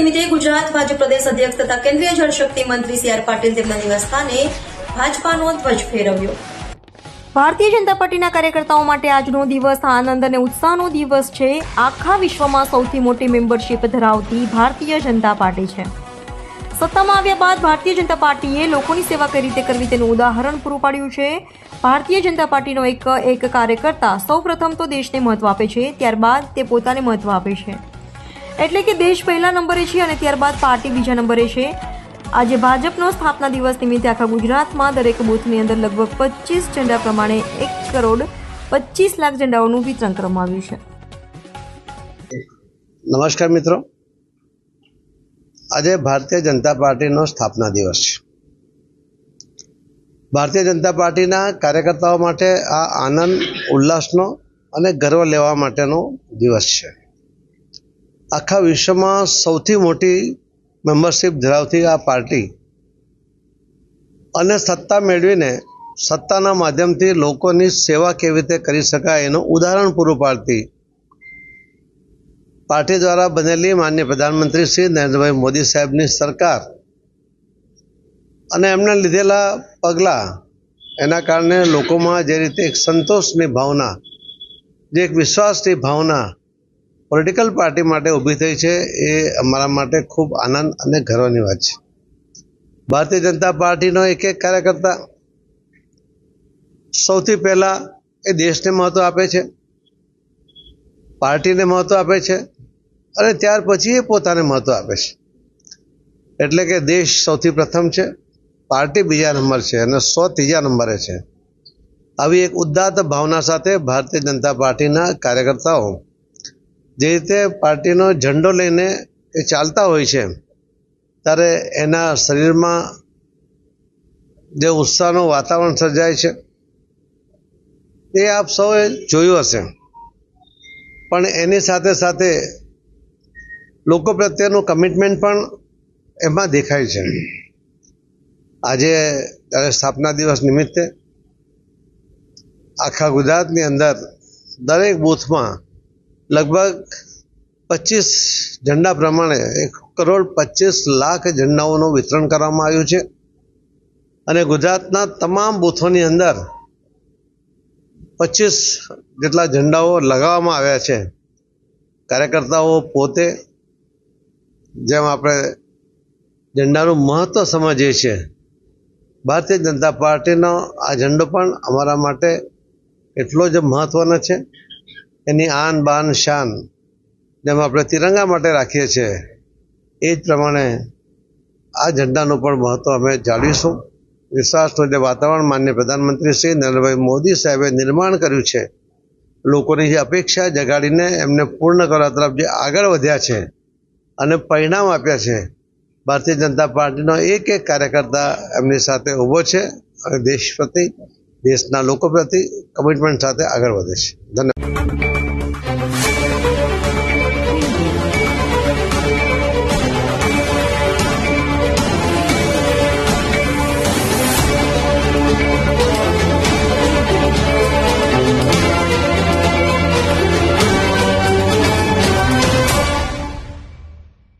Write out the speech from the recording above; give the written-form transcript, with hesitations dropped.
નિમિત્તે ગુજરાત ભાજપ પ્રદેશ અધ્યક્ષ તથા કેન્દ્રીય જળશક્તિ મંત્રી સી આર પાટીલ તેમના નિવાસસ્થાને ભાજપાનો ધ્વજ ફેરવ્યો। ભારતીય જનતા પાર્ટીના કાર્યકર્તાઓ માટે આજનો દિવસ આનંદ અને ઉત્સાહનો દિવસ છે। આખા વિશ્વમાં સૌથી મોટી મેમ્બરશિપ ધરાવતી ભારતીય જનતા પાર્ટી છે। સત્તામાં આવ્યા બાદ ભારતીય જનતા પાર્ટીએ લોકોની સેવા કઈ રીતે કરવી તેનું ઉદાહરણ પૂરું પાડ્યું છે। ભારતીય જનતા પાર્ટીનો એક કાર્યકર્તા સૌપ્રથમ તો દેશને મહત્વ આપે છે, ત્યારબાદ તે પોતાને મહત્વ આપે છે। એટલે કે દેશ પહેલા નંબરે છે અને ત્યારબાદ પાર્ટી બીજા નંબરે છે। આજે ભાજપનો સ્થાપના દિવસ નિમિત્તે આખા ગુજરાતમાં દરેક બૂથની અંદર લગભગ 25 ઝંડા પ્રમાણે 1,25,00,000 ઝંડાઓનું વિતરણ કરવામાં આવ્યું છે। નમસ્કાર મિત્રો, આજે ભારતીય જનતા પાર્ટીનો સ્થાપના દિવસ છે। ભારતીય જનતા પાર્ટીના કાર્યકર્તાઓ માટે આ આનંદ ઉલ્લાસનો અને ગર્વ લેવા માટેનો દિવસ છે। આખા વિશ્વમાં સૌથી મોટી મેમ્બરશિપ ધરાવતી આ પાર્ટી અને સત્તા મેળવીને સત્તાના માધ્યમથી લોકોની સેવા કેવી રીતે કરી શકાય એનું ઉદાહરણ પૂરું પાડતી પાર્ટી દ્વારા બનેલી માનનીય પ્રધાનમંત્રી શ્રી નરેન્દ્રભાઈ મોદી સાહેબની સરકાર અને એમણે લીધેલા પગલાં એના કારણે લોકોમાં જે રીતે એક સંતોષની ભાવના, જે એક વિશ્વાસની ભાવના પોલિટિકલ પાર્ટી માટે ઊભી થઈ છે, એ અમારા માટે ખૂબ આનંદ અને ગર્વની વાત છે। ભારતીય જનતા પાર્ટીનો એક કાર્યકર્તા સૌથી પહેલાં એ દેશને મહત્ત્વ આપે છે, પાર્ટીને મહત્ત્વ આપે છે અને ત્યાર પછી એ પોતાને મહત્ત્વ આપે છે। એટલે કે દેશ સૌથી પ્રથમ છે, પાર્ટી બીજા નંબર છે અને 100 ત્રીજા નંબરે છે। આવી એક ઉદાત્ત ભાવના સાથે ભારતીય જનતા પાર્ટીના કાર્યકર્તાઓ જે રીતે પાર્ટીનો ઝંડો લઈને એ ચાલતા હોય છે, ત્યારે એના શરીરમાં જે ઉત્સાહનું વાતાવરણ સર્જાય છે એ આપ સૌએ જોયું હશે। પણ એની સાથે સાથે લોકો પ્રત્યેનું કમિટમેન્ટ પણ એમાં દેખાય છે। આજે સ્થાપના દિવસ નિમિત્તે આખા ગુજરાતની અંદર દરેક બૂથમાં લગભગ 25 ઝંડા પ્રમાણે 1,25,00,000 ઝંડાઓનું વિતરણ કરવામાં આવ્યું છે અને ગુજરાતના તમામ બૂથોની અંદર 25 જેટલા ઝંડાઓ લગાવવામાં આવ્યા છે। કાર્યકર્તાઓ પોતે જેમ આપણે ઝંડાનું મહત્ત્વ સમજીએ છીએ, ભારતીય જનતા પાર્ટીનો આ ઝંડો પણ અમારા માટે એટલો જ મહત્ત્વનો છે। એની આન બાન શાન જેમ આપણે તિરંગા માટે રાખીએ છીએ, એ જ પ્રમાણે આ ઝંડાનું પણ મહત્ત્વ અમે જાળવીશું। વિશ્વાસનું જે વાતાવરણ માનનીય પ્રધાનમંત્રી શ્રી નરેન્દ્રભાઈ મોદી સાહેબે નિર્માણ કર્યું છે, લોકોની જે અપેક્ષા જગાડીને એમને પૂર્ણ કરવા તરફ જે આગળ વધ્યા છે અને પરિણામ આપ્યા છે, ભારતીય જનતા પાર્ટીનો એક કાર્યકર્તા એમની સાથે ઊભો છે અને દેશ પ્રતિ, દેશના લોકો પ્રતિ કમિટમેન્ટ સાથે આગળ વધે છે। ધન્યવાદ।